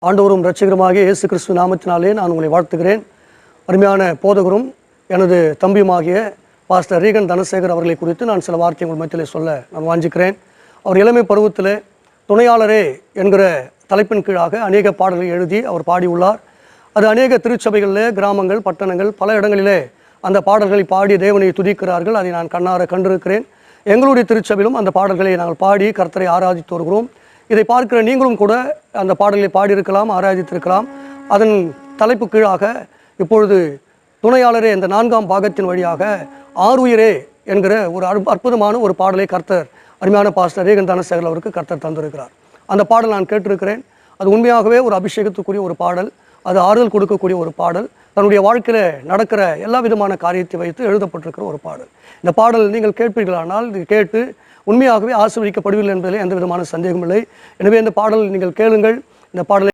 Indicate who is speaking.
Speaker 1: ஆண்டவரும் இரட்சகருமாகிய இயேசு கிறிஸ்து நாமத்தினாலே நான் உங்களை வாழ்த்துகிறேன். அருமையான போதகரும் எனது தம்பியுமாகிய பாஸ்டர் ரீகன் தனசேகர் அவர்களை குறித்து நான் சில வார்த்தை உங்கள் மத்தியிலே சொல்ல நான் வாஞ்சிக்கிறேன். அவர் இளமை பருவத்தில் துணையாளரே என்கிற தலைப்பின் கீழாக அநேக பாடல்களை எழுதி அவர் பாடியுள்ளார். அது அநேக திருச்சபைகளில், கிராமங்கள், பட்டணங்கள், பல இடங்களிலே அந்த பாடல்களை பாடி தேவனை துதிக்கிறார்கள். அதை நான் கண்ணார கண்டிருக்கிறேன். எங்களுடைய திருச்சபையிலும் அந்த பாடல்களை நாங்கள் பாடி கர்த்தரை ஆராதித்து வருகிறோம். இதை பார்க்கிற நீங்களும் கூட அந்த பாடல்களை பாடியிருக்கலாம், ஆராதித்திருக்கலாம். அதன் தலைப்பு கீழாக இப்பொழுது துணையாளரே இந்த 4ஆம் பாகத்தின் வழியாக ஆருயிரே என்கிற ஒரு அற்புதமான ஒரு பாடலை கர்த்தர் அருமையான பாஸ்டர் ரீகன் தனசேகர் அவருக்கு கர்த்தர் தந்திருக்கிறார். அந்த பாடல் நான் கேட்டிருக்கிறேன். அது உண்மையாகவே ஒரு அபிஷேகத்துக்குரிய ஒரு பாடல். அது ஆறுதல் கொடுக்கக்கூடிய ஒரு பாடல். தன்னுடைய வாழ்க்கையில் நடக்கிற எல்லா விதமான காரியத்தை வைத்து எழுதப்பட்டிருக்கிற ஒரு பாடல். இந்த பாடல் நீங்கள் கேட்பீர்களானால் இது கேட்டு உண்மையாகவே ஆசீர்வதிக்கப்படுவீர்கள் என்பதில் எந்த விதமான சந்தேகமில்லை. எனவே இந்த பாடல் நீங்கள் கேளுங்கள். இந்த பாடலை